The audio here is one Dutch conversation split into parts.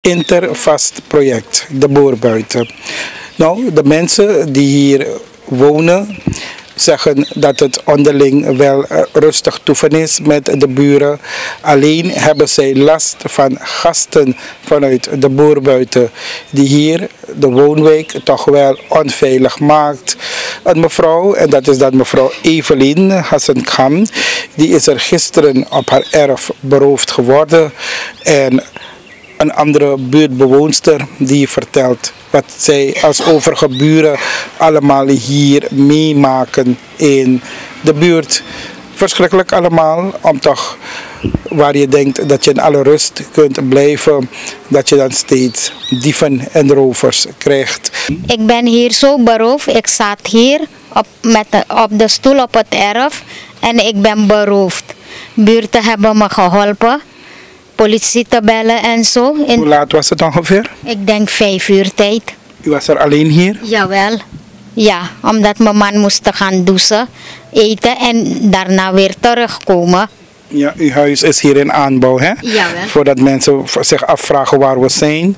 intervast project, de boorbuiten. Nou, de mensen die hier wonen zeggen dat het onderling wel rustig toeven is met de buren. Alleen hebben zij last van gasten vanuit de boorbuiten die hier de woonwijk toch wel onveilig maakt. Een mevrouw, en dat is dan mevrouw Evelien Hassenkam, die is er gisteren op haar erf beroofd geworden. En een andere buurtbewoonster die vertelt wat zij als overige buren allemaal hier meemaken in de buurt. Verschrikkelijk allemaal, om toch waar je denkt dat je in alle rust kunt blijven, dat je dan steeds dieven en rovers krijgt. Ik ben hier zo beroofd. Ik zat hier op de stoel op het erf en ik ben beroofd. Buurten hebben me geholpen. Politie te bellen en zo. Hoe laat was het ongeveer? Ik denk 5 uur tijd. U was er alleen hier? Jawel. Ja, omdat mijn man moest gaan douchen, eten en daarna weer terugkomen. Ja, uw huis is hier in aanbouw, hè? Jawel. Voordat mensen zich afvragen waar we zijn.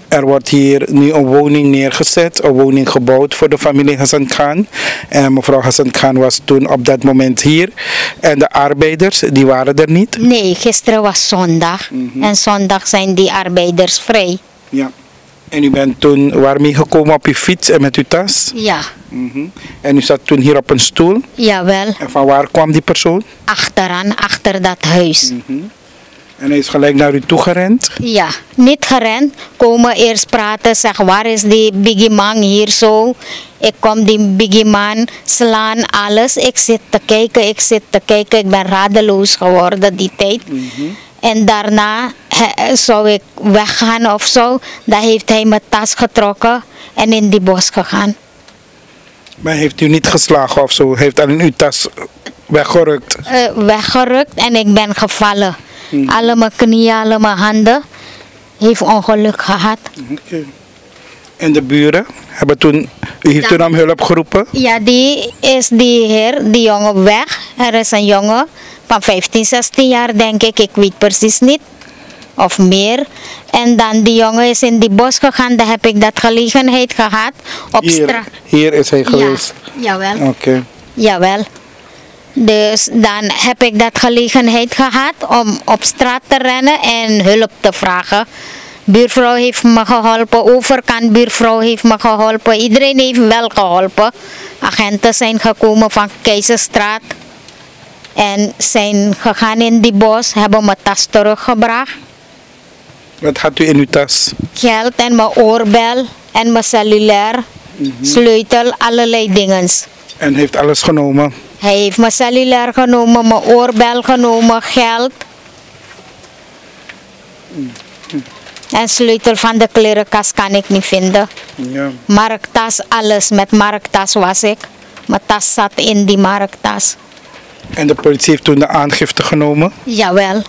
Er wordt hier nu een woning neergezet, een woning gebouwd voor de familie Hassan Khan. En mevrouw Hassan Khan was toen op dat moment hier. En de arbeiders, die waren er niet? Nee, gisteren was zondag. En zondag zijn die arbeiders vrij. Ja. En u bent toen waarmee gekomen op uw fiets en met uw tas? Ja. En u zat toen hier op een stoel? Jawel. En van waar kwam die persoon? Achteraan, achter dat huis. En hij is gelijk naar u toe gerend? Ja, niet gerend. Komen eerst praten, zeggen waar is die biggie man hier zo. Ik kom die biggie man slaan, alles. Ik zit te kijken, ik ben radeloos geworden die tijd. En daarna zou ik weggaan of zo. Dan heeft hij mijn tas getrokken en in die bos gegaan. Maar heeft u niet geslagen of zo? Heeft alleen uw tas weggerukt? Weggerukt en ik ben gevallen. Alle mijn knieën, alle mijn handen. Heeft ongeluk gehad. En de buren? U heeft toen om hulp geroepen? Ja, die jongen weg. Er is een jongen van 15, 16 jaar denk ik weet precies niet. Of meer. En dan die jongen is in die bos gegaan, daar heb ik dat gelegenheid gehad. Hier is hij geweest? Ja, jawel. Oké. Jawel. Dus dan heb ik dat gelegenheid gehad om op straat te rennen en hulp te vragen. Buurvrouw heeft me geholpen, overkant buurvrouw heeft me geholpen. Iedereen heeft wel geholpen. Agenten zijn gekomen van Keizerstraat en zijn gegaan in die bos, hebben mijn tas teruggebracht. Wat had u in uw tas? Geld en mijn oorbel en mijn cellulair, sleutel, allerlei dingen. En heeft alles genomen? Hij heeft mijn cellulair genomen, mijn oorbel genomen, geld. En sleutel van de klerenkast kan ik niet vinden. Ja. Marktas, alles met marktas was ik. Mijn tas zat in die marktas. En de politie heeft toen de aangifte genomen? Jawel,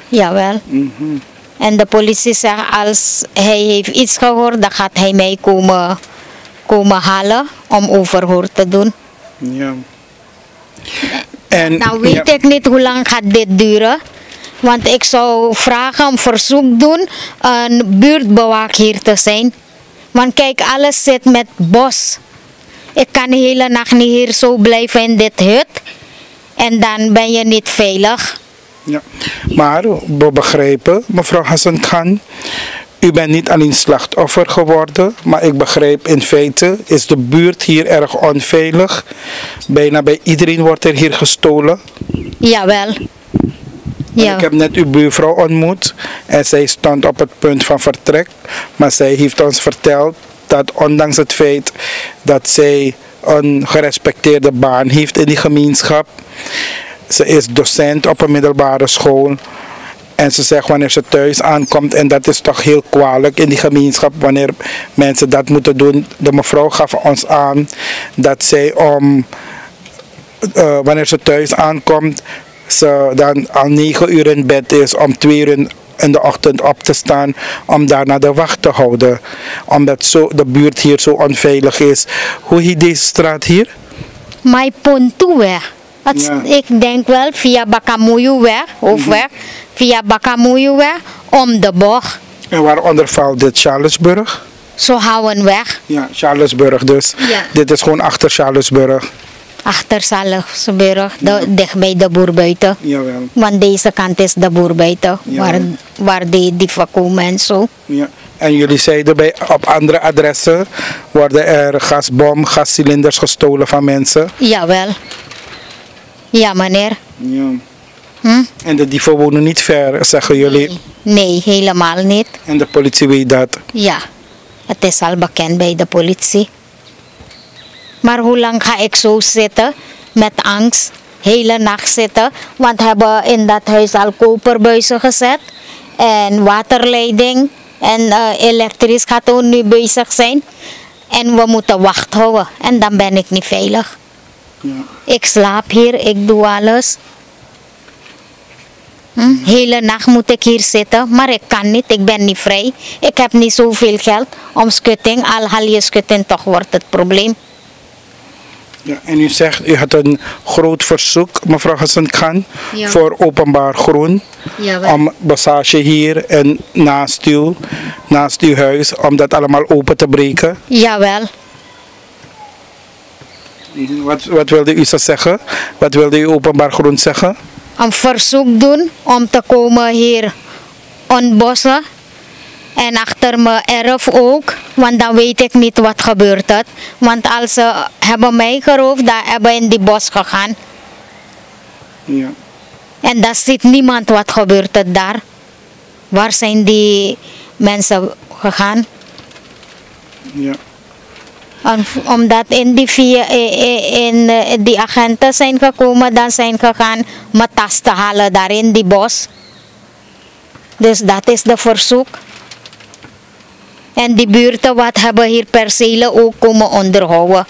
jawel. En de politie zegt als hij heeft iets gehoord, dan gaat hij mij komen halen om overhoor te doen. Ja. En, nou weet ik niet hoe lang gaat dit duren. Want ik zou vragen om verzoek doen een buurtbewaker hier te zijn. Want kijk, alles zit met bos. Ik kan de hele nacht niet hier zo blijven in dit hut. En dan ben je niet veilig. Ja. Maar we begrijpen, mevrouw Hassan Khan, u bent niet alleen slachtoffer geworden, maar ik begrijp in feite is de buurt hier erg onveilig. Bijna bij iedereen wordt er hier gestolen. Jawel. Ja. Ik heb net uw buurvrouw ontmoet en zij stond op het punt van vertrek. Maar zij heeft ons verteld dat ondanks het feit dat zij een gerespecteerde baan heeft in die gemeenschap. Ze is docent op een middelbare school. En ze zegt wanneer ze thuis aankomt, en dat is toch heel kwalijk in die gemeenschap wanneer mensen dat moeten doen. De mevrouw gaf ons aan dat zij wanneer ze thuis aankomt, ze dan al 9 uur in bed is om 2 uur in de ochtend op te staan om daarna de wacht te houden. Omdat de buurt hier zo onveilig is. Hoe heet deze straat hier? Mijn Pontuweg. Ja. Ik denk wel via Bakamuuweg, hoofdweg, via Bakamuuweg om de bocht. En waaronder valt dit Charlesburg? Zo houden weg. Ja, Charlesburg dus. Ja. Dit is gewoon achter Charlesburg. Achter Charlesburg, dicht bij de boerbuiten. Jawel. Want deze kant is de boerbuiten, Ja. waar die verkomen en zo. Ja. En jullie zeiden op andere adressen worden er gascilinders gestolen van mensen. Jawel. Ja, meneer. Ja. Hm? En de dieven wonen niet ver, zeggen jullie. Nee, helemaal niet. En de politie weet dat. Ja, het is al bekend bij de politie. Maar hoe lang ga ik zo zitten met angst? Hele nacht zitten. Want we hebben in dat huis al koperbuizen gezet. En waterleiding. En elektrisch gaat ook nu bezig zijn. En we moeten wacht houden. En dan ben ik niet veilig. Ja. Ik slaap hier, ik doe alles. Hele nacht moet ik hier zitten, maar ik kan niet, ik ben niet vrij. Ik heb niet zoveel geld om schutting, al haal je schutting, toch wordt het probleem. Ja, en u zegt, u had een groot verzoek, mevrouw Hassan-Khan, Ja. voor openbaar groen. Jawel. Om passage hier en naast uw huis, om dat allemaal open te breken. Jawel. Wat wilde u zo zeggen? Wat wilde u openbaar groen zeggen? Een verzoek doen om te komen hier ontbossen. En achter mijn erf ook, want dan weet ik niet wat gebeurt het. Want als ze hebben mij geroofd, dan hebben in die bos gegaan. Ja. En daar ziet niemand wat gebeurt het daar. Waar zijn die mensen gegaan? Ja. Omdat in die agenten zijn gekomen, dan zijn gegaan met tas te halen daar in die bos. Dus dat is de verzoek. En die buurten wat hebben hier percelen ook komen onderhouden.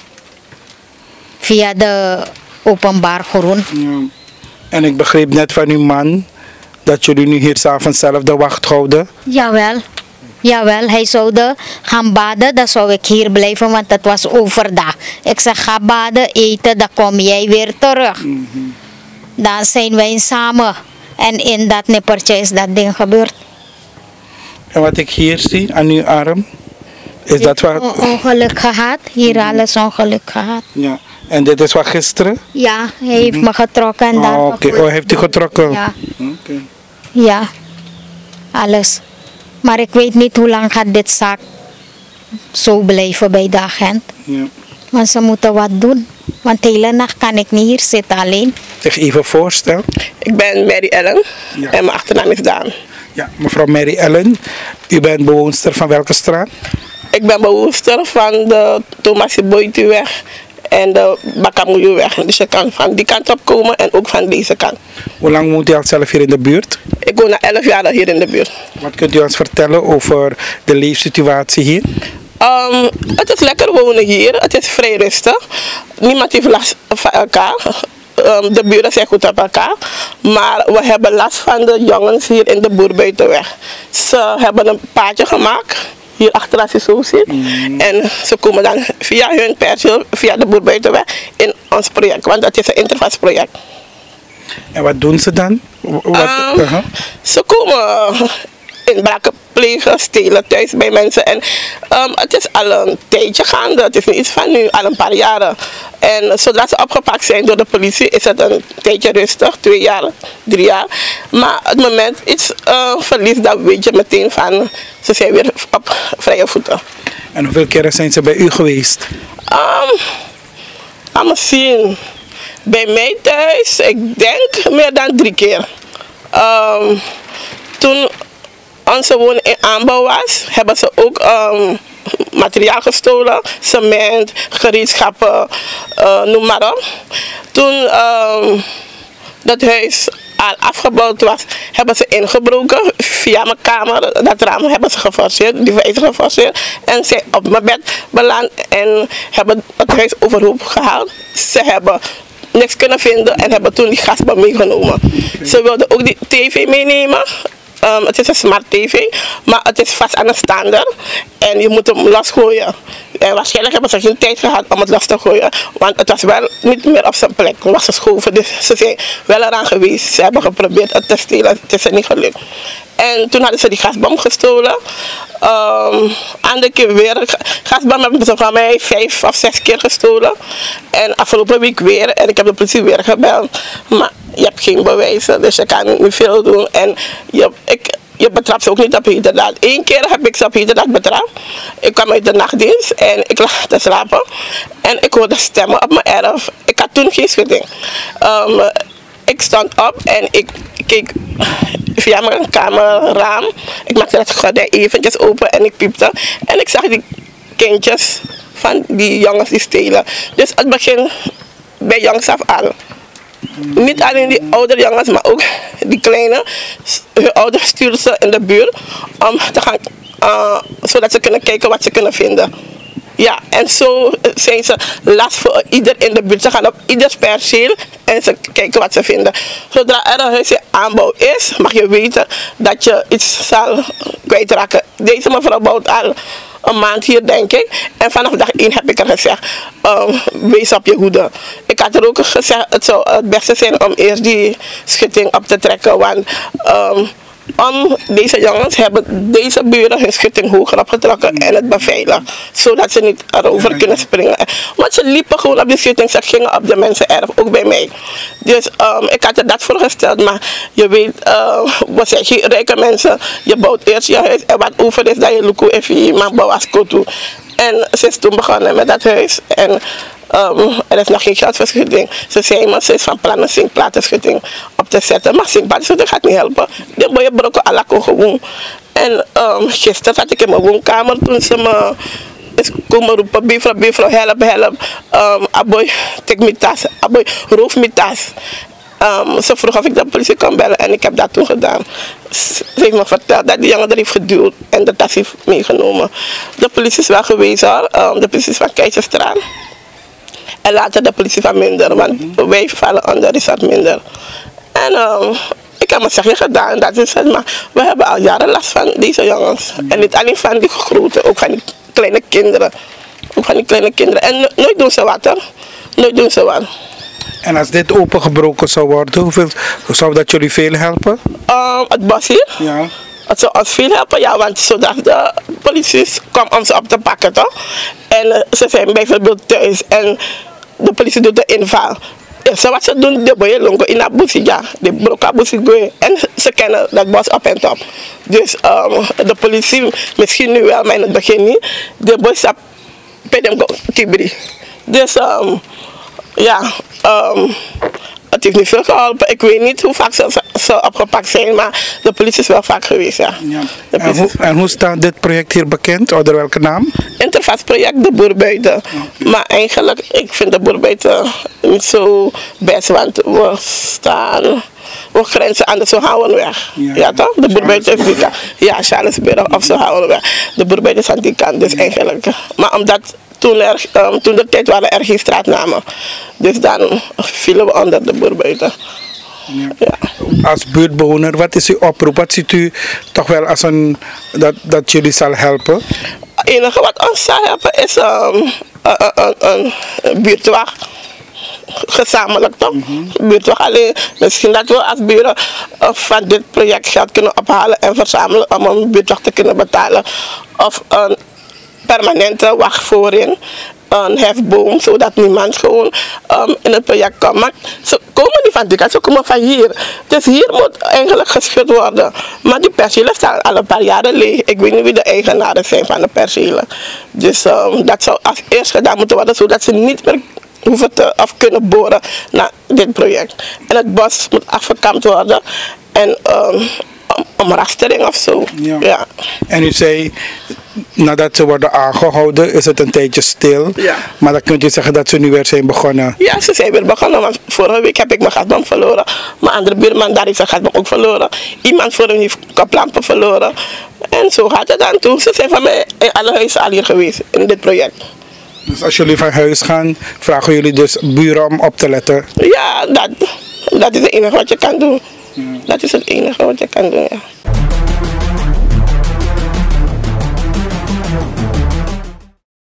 Via de openbaar groen. Ja. En ik begreep net van uw man dat jullie nu hier 's avonds zelf de wacht houden. Jawel. Jawel, hij zou gaan baden, dan zou ik hier blijven, want het was overdag. Ik zeg, ga baden, eten, dan kom jij weer terug. Dan zijn wij samen. En in dat nippertje is dat ding gebeurd. En wat ik hier zie aan uw arm, is dat wat... Ongeluk gehad, hier alles ongeluk gehad. Ja. En dit is wat gisteren? Ja, hij heeft me getrokken. En dan Oké. Oh, heeft u getrokken? Ja. Oké. Ja, alles. Maar ik weet niet hoe lang gaat dit zaak zo blijven bij de agent. Ja. Want ze moeten wat doen. Want de hele nacht kan ik niet hier zitten alleen. Zich even voorstellen. Ik ben Mary Ellen Ja. en mijn achternaam is Daan. Ja, mevrouw Mary Ellen, u bent bewoonster van welke straat? Ik ben bewoonster van de Thomas Boytuweg en de Bakamouyuweg. Dus je kan van die kant op komen en ook van deze kant. Hoe lang woont u al zelf hier in de buurt? Ik woon al 11 jaar hier in de buurt. Wat kunt u ons vertellen over de leefsituatie hier? Het is lekker wonen hier, het is vrij rustig. Niemand heeft last van elkaar. De buren zijn goed op elkaar. Maar we hebben last van de jongens hier in de Boerbuitenweg. Ze hebben een paadje gemaakt, hier achter als je zo ziet. En ze komen dan via hun perceel, via de Boerbuitenweg, in ons project. Want dat is een intervasproject. En wat doen ze dan? Ze komen inbraken plegen, stelen thuis bij mensen. En het is al een tijdje gaande. Het is niet iets van nu, al een paar jaren. En zodra ze opgepakt zijn door de politie, is het een tijdje rustig, 2 jaar, 3 jaar. Maar het moment iets verlies, dan weet je meteen van, ze zijn weer op vrije voeten. En hoeveel keren zijn ze bij u geweest? Laat me zien. Bij mij thuis, ik denk meer dan 3 keer. Toen onze woning in aanbouw was, hebben ze ook materiaal gestolen, cement, gereedschappen, noem maar op. Toen dat huis al afgebouwd was, hebben ze ingebroken via mijn kamer. Dat raam hebben ze geforceerd, die wijzer geforceerd. En zijn op mijn bed beland en hebben het huis overhoop gehaald. Ze hebben niks kunnen vinden en hebben toen die gasbel meegenomen. Ze wilden ook die tv meenemen. Het is een smart tv, maar het is vast aan een staander en je moet hem losgooien. En waarschijnlijk hebben ze geen tijd gehad om het los te gooien, want het was wel niet meer op zijn plek. Het was geschoven, dus ze zijn wel eraan geweest. Ze hebben geprobeerd het te stelen, het is er niet gelukt. En toen hadden ze die gasbom gestolen. Andere keer weer. Gasbom hebben ze van mij 5 of 6 keer gestolen. En afgelopen week weer. En ik heb de politie weer gebeld. Maar je hebt geen bewijzen, dus je kan niet veel doen. En je betrapt ze ook niet op heterdaad. 1 keer heb ik ze op heterdaad betrapt. Ik kwam uit de nachtdienst en ik lag te slapen. En ik hoorde stemmen op mijn erf. Ik had toen geen schutting. Ik stond op en ik keek via mijn kamerraam. Ik maakte het gordijn eventjes open en ik piepte. En ik zag die kindjes van die jongens die stelen. Dus het begint bij jongs af aan. Niet alleen die oudere jongens, maar ook die kleine. Hun ouders sturen ze in de buurt om te gaan, zodat ze kunnen kijken wat ze kunnen vinden. Ja, en zo zijn ze last voor ieder in de buurt. Ze gaan op ieders perceel en ze kijken wat ze vinden. Zodra er een huisje aanbouw is, mag je weten dat je iets zal kwijtraken. Deze mevrouw bouwt al een maand hier, denk ik. En vanaf dag 1 heb ik er gezegd, wees op je hoede. Ik had er ook gezegd, het zou het beste zijn om eerst die schutting op te trekken. Want deze jongens hebben deze buren hun schutting hoger opgetrokken en het beveiligd. Zodat ze niet erover kunnen springen. Want ze liepen gewoon op die schutting, ze gingen op de mensen erf, ook bij mij. Dus ik had er dat voorgesteld, maar je weet, we zijn geen rijke mensen. Je bouwt eerst je huis en wat over is dat je luku even iemand bouwt als kotu. En ze is toen begonnen met dat huis. En er is nog geen geld voor schutting. Ze zei me, ze is van plan een zinkplatenschutting op te zetten. Maar zinkplatenschutting gaat niet helpen. De boeien brokken alako gewoon. En gisteren zat ik in mijn woonkamer toen ze me is komen roepen, buurvrouw, help. Aboy, tik mijn tas, aboy, roof mijn tas. Ze vroeg of ik de politie kon bellen en ik heb dat toen gedaan. Ze heeft me verteld dat die jongen er heeft geduwd en de tas heeft meegenomen. De politie is wel geweest hoor, de politie is van Keizerstraat. En later de politie van Minder, want wij vallen onder resort Minder. En ik heb mijn zegje gedaan, dat is het, maar we hebben al jaren last van deze jongens. En niet alleen van die grote, ook van die kleine kinderen. En nooit doen ze wat hoor, nooit doen ze wat. En als dit opengebroken zou worden, hoeveel zou dat jullie veel helpen? Het bos hier? Ja. Het zou ons veel helpen, ja, want zodat de politie komt om ze op te pakken, toch? En ze zijn bijvoorbeeld thuis en de politie doet de inval. Zo wat ze doen, de boeien longo in de busie, ja, de broka busie goeie. En ze kennen dat bos op en top. Dus de politie, misschien nu wel, maar in het begin niet, de boeien stap bij hem kibri. Dus ja, het heeft niet veel geholpen. Ik weet niet hoe vaak ze opgepakt zijn, maar de politie is wel vaak geweest, ja. Ja. En hoe staat dit project hier bekend? Onder welke naam? Interface project De Boer Buiten. Okay. Maar eigenlijk, ik vind De Boer Buiten niet zo best, want we grenzen aan de Zohouwenweg. Ja, toch? De Boer Buiten is die kant. Ja, Charlesburg of Zohouwenweg. De Boer Buiten is aan die kant, dus eigenlijk. Maar omdat toen de tijd waren er geen straatnamen. Dus dan vielen we onder De Boer Buiten. Ja. Ja. Als buurtbewoner, wat is uw oproep? Wat ziet u toch wel als dat jullie zal helpen? Het enige wat ons zal helpen is een buurtwacht. Gezamenlijk toch? Buurtwacht alleen. Misschien dat we als buren van dit project geld kunnen ophalen en verzamelen om een buurtwacht te kunnen betalen. Of een permanente wacht voorin. Een hefboom, zodat niemand gewoon in het project komt. Maar ze komen niet van die kant, ze komen van hier. Dus hier moet eigenlijk geschud worden. Maar die percelen staan al een paar jaren leeg. Ik weet niet wie de eigenaren zijn van de percelen. Dus dat zou als eerst gedaan moeten worden, zodat ze niet meer hoeven of kunnen boren naar dit project. En het bos moet afgekamd worden. En omrastering of zo. Ja. Ja. En u zei, nadat ze worden aangehouden, is het een tijdje stil. Ja. Maar dan kunt u zeggen dat ze nu weer zijn begonnen. Ja, ze zijn weer begonnen, want vorige week heb ik mijn gasbom verloren. Mijn andere buurman daar heeft zijn gasbom ook verloren. Iemand voor hem heeft koplampen verloren. En zo gaat het dan toe. Ze zijn van mij in alle huizen al hier geweest in dit project. Dus als jullie van huis gaan, vragen jullie dus buren om op te letten? Ja, dat is het enige wat je kan doen. Ja. Dat is het enige wat je kan doen, ja.